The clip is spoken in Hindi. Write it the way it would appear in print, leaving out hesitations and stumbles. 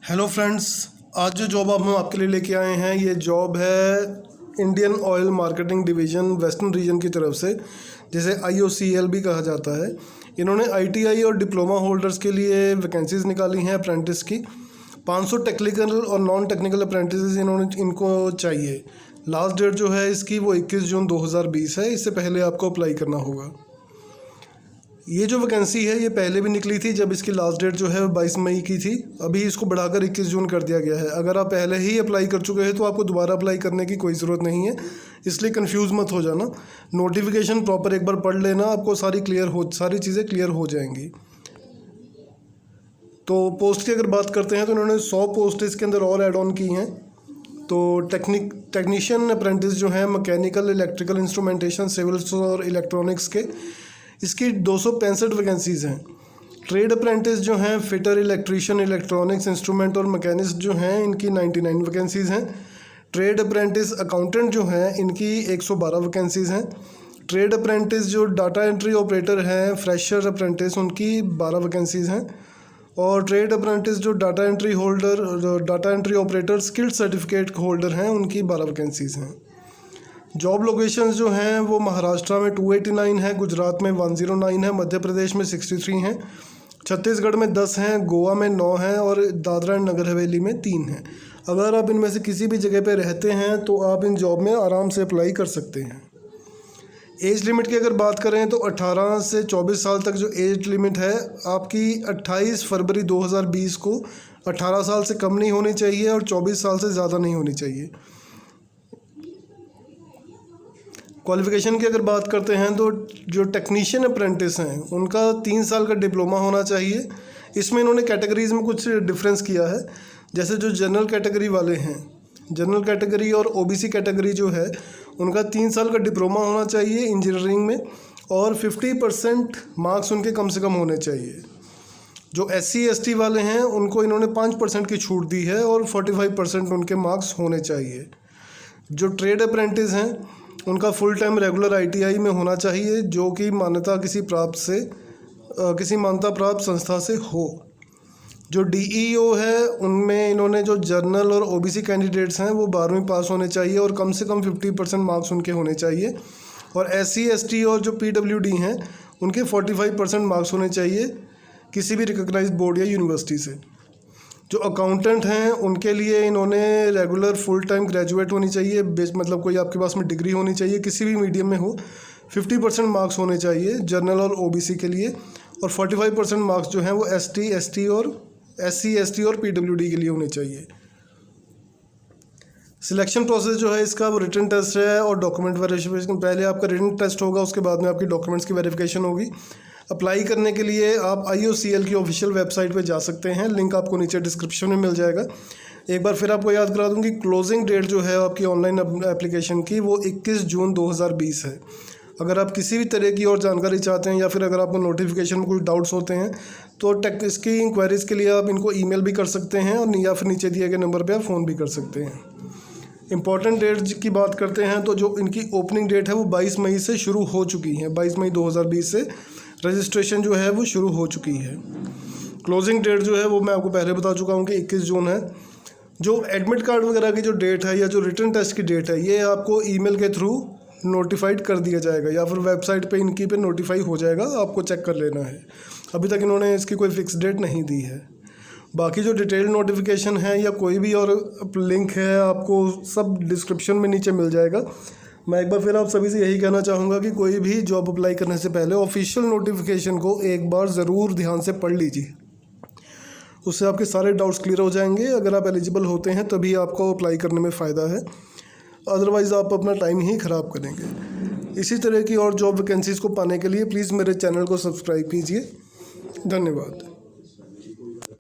हेलो फ्रेंड्स, आज जो जॉब हम आपके लिए लेके आए हैं ये जॉब है Indian oil marketing division western region की तरफ से, जिसे IOCL भी कहा जाता है। इन्होंने ITI और डिप्लोमा होल्डर्स के लिए वैकेंसीज़ निकाली हैं अप्रेंटिस की। 500 टेक्निकल और नॉन टेक्निकल अप्रेंटिस इनको चाहिए। लास्ट डेट जो है इसकी वो 21 जून 2020 है। इससे पहले आपको अप्लाई करना होगा। ये जो वैकेंसी है ये पहले भी निकली थी, जब इसकी लास्ट डेट जो है 22 मई की थी। अभी इसको बढ़ाकर 21 जून कर दिया गया है। अगर आप पहले ही अप्लाई कर चुके हैं तो आपको दोबारा अप्लाई करने की कोई ज़रूरत नहीं है, इसलिए कंफ्यूज मत हो जाना। नोटिफिकेशन प्रॉपर एक बार पढ़ लेना, आपको सारी चीज़ें क्लियर हो जाएंगी। तो पोस्ट की अगर बात करते हैं तो इन्होंने 100 पोस्ट इसके अंदर और ऐड ऑन की हैं। तो टेक्नीशियन अप्रेंटिस जो हैं मैकेनिकल, इलेक्ट्रिकल, इंस्ट्रूमेंटेशन, सिविल्स और इलेक्ट्रॉनिक्स के, इसकी 265 वैकेंसीज़ हैं। ट्रेड अप्रेंटिस जो हैं फिटर, इलेक्ट्रीशियन, इलेक्ट्रॉनिक्स, इंस्ट्रूमेंट और मैकेनिस्ट जो हैं इनकी 99 वैकेंसीज़ हैं। ट्रेड अप्रेंटिस अकाउंटेंट जो हैं इनकी 112 वैकेंसीज़ हैं। ट्रेड अप्रेंटिस जो डाटा एंट्री ऑपरेटर हैं, फ्रेशर अप्रेंटिस, उनकी 12 वैकेंसीज़ हैं। और ट्रेड अप्रेंटिस जो data entry operator skilled certificate holder हैं उनकी 12 वैकेंसीज़ हैं। जॉब लोकेशंस जो हैं वो महाराष्ट्र में 289 है, गुजरात में 109 है, मध्य प्रदेश में 63 हैं, छत्तीसगढ़ में 10 हैं, गोवा में 9 हैं और दादरा एंड नगर हवेली में 3 हैं। अगर आप इनमें से किसी भी जगह पे रहते हैं तो आप इन जॉब में आराम से अप्लाई कर सकते हैं। एज लिमिट की अगर बात करें तो 18 से 24 साल तक जो एज लिमिट है आपकी 28 फरवरी 2020 को 18 साल से कम नहीं होनी चाहिए और 24 साल से ज़्यादा नहीं होनी चाहिए। क्वालिफ़िकेशन की अगर बात करते हैं तो जो टेक्नीशियन अप्रेंटिस हैं उनका 3 साल का डिप्लोमा होना चाहिए। इसमें इन्होंने कैटेगरीज़ में कुछ डिफरेंस किया है। जैसे जो जनरल कैटेगरी वाले हैं, जनरल कैटेगरी और OBC कैटेगरी जो है उनका 3 साल का डिप्लोमा होना चाहिए इंजीनियरिंग में और 50% मार्क्स उनके कम से कम होने चाहिए। जो SC ST वाले हैं उनको इन्होंने 5% की छूट दी है और 45% उनके मार्क्स होने चाहिए। जो ट्रेड अप्रेंटिस हैं उनका फुल टाइम रेगुलर ITI में होना चाहिए, जो कि किसी मान्यता प्राप्त संस्था से हो। जो DEO है उनमें इन्होंने जो जर्नल और OBC कैंडिडेट्स हैं वो 12वीं पास होने चाहिए और कम से कम 50% मार्क्स उनके होने चाहिए। और SC ST और जो PWD हैं उनके 45% मार्क्स होने चाहिए किसी भी रिकॉग्नाइज्ड बोर्ड या यूनिवर्सिटी से। जो अकाउंटेंट हैं उनके लिए इन्होंने रेगुलर फुल टाइम ग्रेजुएट होनी चाहिए, मतलब कोई आपके पास में डिग्री होनी चाहिए, किसी भी मीडियम में हो। 50% मार्क्स होने चाहिए जर्नल और OBC के लिए और 45% मार्क्स जो हैं वो SC ST और PWD के लिए होने चाहिए। सिलेक्शन प्रोसेस जो है इसका वो रिटन टेस्ट है और डॉक्यूमेंट वेरिफिकेशन। पहले आपका रिटन टेस्ट होगा, उसके बाद में आपकी डॉक्यूमेंट्स की वेरिफिकेशन होगी। अप्लाई करने के लिए आप IOCL की ऑफिशियल वेबसाइट पे जा सकते हैं, लिंक आपको नीचे डिस्क्रिप्शन में मिल जाएगा। एक बार फिर आपको याद करा दूँ कि क्लोजिंग डेट जो है आपकी ऑनलाइन एप्लीकेशन की वो 21 जून 2020 है। अगर आप किसी भी तरह की और जानकारी चाहते हैं या फिर अगर आपको नोटिफिकेशन में कुछ डाउट्स होते हैं तो इसकी इंक्वायरीज़ के लिए आप इनको ईमेल भी कर सकते हैं और या फिर नीचे दिए गए नंबर पर आप फ़ोन भी कर सकते हैं। इंपॉर्टेंट डेट की बात करते हैं तो जो इनकी ओपनिंग डेट है वो 22 मई से शुरू हो चुकी है। 22 मई 2020 से रजिस्ट्रेशन जो है वो शुरू हो चुकी है। क्लोजिंग डेट जो है वो मैं आपको पहले बता चुका हूँ कि 21 जून है। जो एडमिट कार्ड वगैरह की जो डेट है या जो रिटन टेस्ट की डेट है ये आपको ईमेल के थ्रू नोटिफाइड कर दिया जाएगा या फिर वेबसाइट पे इनकी पे नोटिफाई हो जाएगा, आपको चेक कर लेना है। अभी तक इन्होंने इसकी कोई फिक्स डेट नहीं दी है। बाकी जो डिटेल नोटिफिकेशन है या कोई भी और लिंक है आपको सब डिस्क्रिप्शन में नीचे मिल जाएगा। मैं एक बार फिर आप सभी से यही कहना चाहूँगा कि कोई भी जॉब अप्लाई करने से पहले ऑफिशियल नोटिफिकेशन को एक बार ज़रूर ध्यान से पढ़ लीजिए, उससे आपके सारे डाउट्स क्लियर हो जाएंगे। अगर आप एलिजिबल होते हैं तभी आपको अप्लाई करने में फ़ायदा है, अदरवाइज़ आप अपना टाइम ही ख़राब करेंगे। इसी तरह की और जॉब वैकेंसीज़ को पाने के लिए प्लीज़ मेरे चैनल को सब्सक्राइब कीजिए। धन्यवाद।